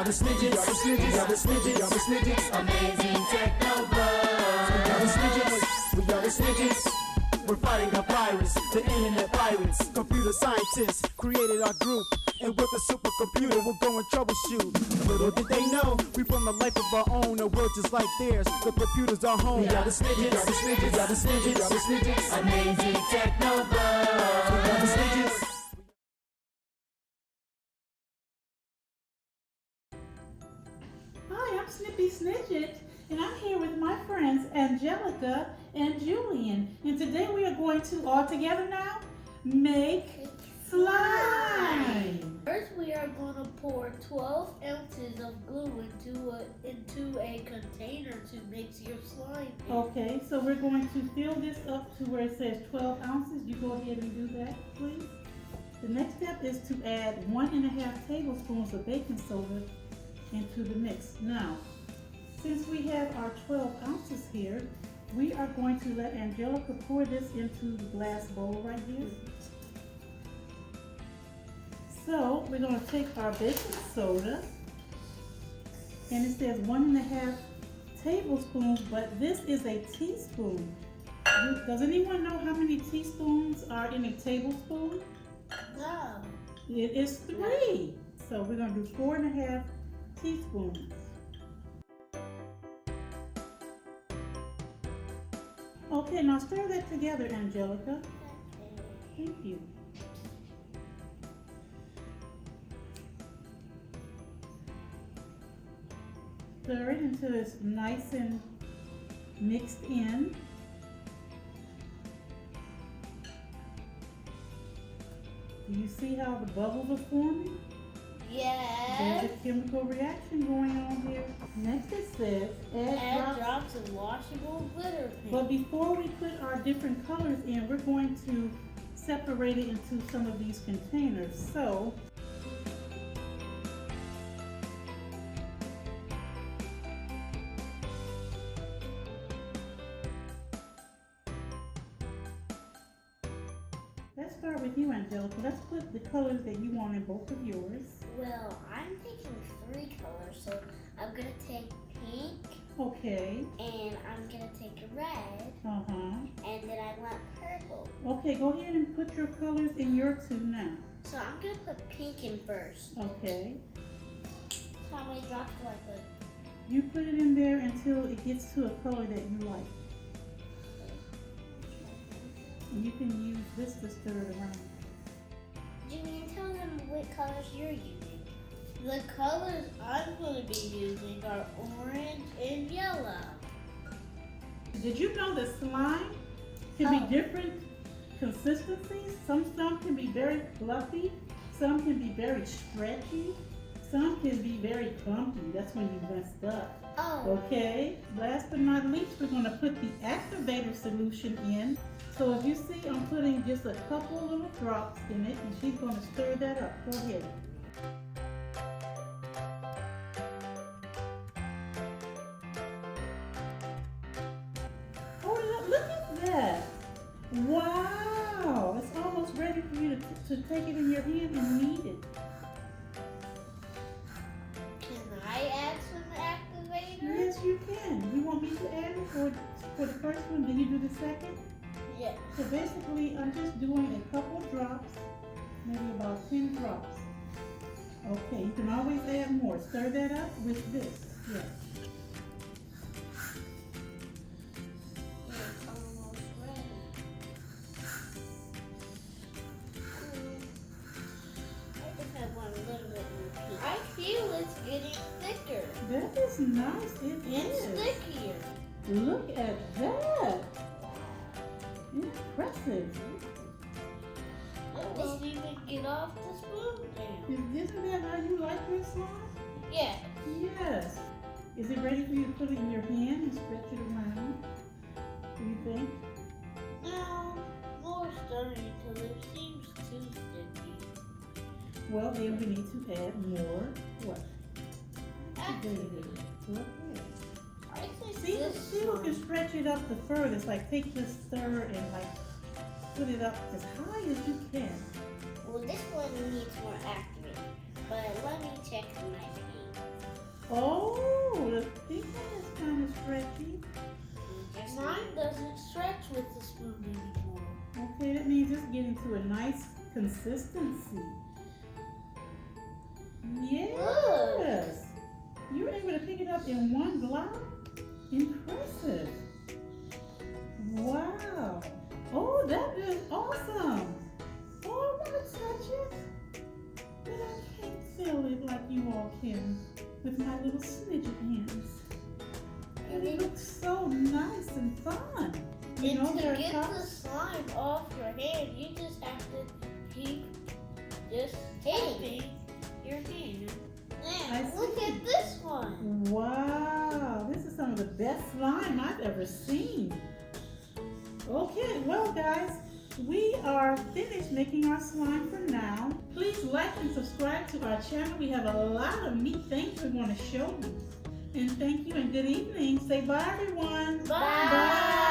are the Snidgits, we are the Snidgits, we are the Snidgits, amazing Techno-Bugs. We are the Snidgits, we are the Snidgits. We're fighting a virus, the internet pirates. Computer scientists created our group, and with a supercomputer we'll go and troubleshoot. Little did they know, we from a life of our own, a world just like theirs. The computer's our home. We are the Snidgits, we are the Snidgits, we are the Snidgits, we are the Snidgits, amazing Techno-Bugs. We are the Snidgits. Hi, I'm Snippy Snigit, and I'm here with my friends Angelica and Julian. And today we are going to, all together now, make slime. First we are going to pour 12 ounces of glue into a container to mix your slime in. Okay, so we're going to fill this up to where it says 12 ounces. You go ahead and do that, please. The next step is to add 1.5 tablespoons of baking soda into the mix. Now, since we have our 12 ounces here, we are going to let Angelica pour this into the glass bowl right here. So we're going to take our baking soda, and it says 1.5 tablespoons, but this is a teaspoon. Does anyone know how many teaspoons are in a tablespoon? No. It is 3. So we're going to do 4.5 teaspoons. Okay, now stir that together, Angelica. Thank you. Stir it until it's nice and mixed in. Do you see how the bubbles are forming? Yes. There's a chemical reaction going on here. Next it says add drops of washable glitter paint. But before we put our different colors in, we're going to separate it into some of these containers. So let's start with you, Angelica. Let's put the colors that you want in both of yours. Well, I'm taking 3 colors, so I'm going to take pink. Okay. And I'm going to take red. Uh-huh. And then I want purple. Okay, go ahead and put your colors in your tube now. So I'm going to put pink in first. Okay. So how many drops do I put? You put it in there until it gets to a color that you like. And you can use this to stir it around. Julian, tell them what colors you're using. The colors I'm going to be using are orange and yellow. Did you know that slime can be different consistencies? Some can be very fluffy, some can be very stretchy, some can be very clumpy. That's when you messed up. Oh. Okay, last but not least, we're going to put the activator solution in. So as you see, I'm putting just a couple little drops in it, and she's going to stir that up. Go ahead. Oh, look at that. Wow. It's almost ready for you to take it in your hand and knead it. Can I add some activator? Yes, you can. You want me to add it for the first one? Then you do the second? Yes. So basically, I'm just doing a couple drops, maybe about 10 drops. Okay, you can always add more. Stir that up with this. Yes. It's almost ready. I think I want a little bit more pink. I feel it's getting thicker. That is nice. It's is. stickier. Look at that. Impressive. It won't even get off the spoon now. Isn't that how you like your slime? Yeah. Yes. Is it ready for you to put it in your hand and stretch it around? Do you think? No, more stirring until it seems too sticky. Well, then we need to add more what? Activator. Okay. I think See who can stretch it up the furthest. Like take this stir and like put it up as high as you can. Well, this one needs more activator, but let me check my paint. Oh, the pink one is kind of stretchy. Mine doesn't stretch with the spoon anymore. Okay, that means it's getting to a nice consistency. Yes. You were able to pick it up in one block? Impressive. Wow. Oh, that is awesome. Oh, I want to touch it. But I can't feel it like you all can with my little Snigit hands. And it looks so nice and fun. You know, And to there are get the cups. slime off your hand, you just have to keep just tapping your hand. I Now, look see. at this one. Wow, this is some of the best slime I've ever seen. Okay, well guys, we are finished making our slime for now. Please like and subscribe to our channel. We have a lot of neat things we want to show you. And thank you and good evening. Say bye everyone. Bye.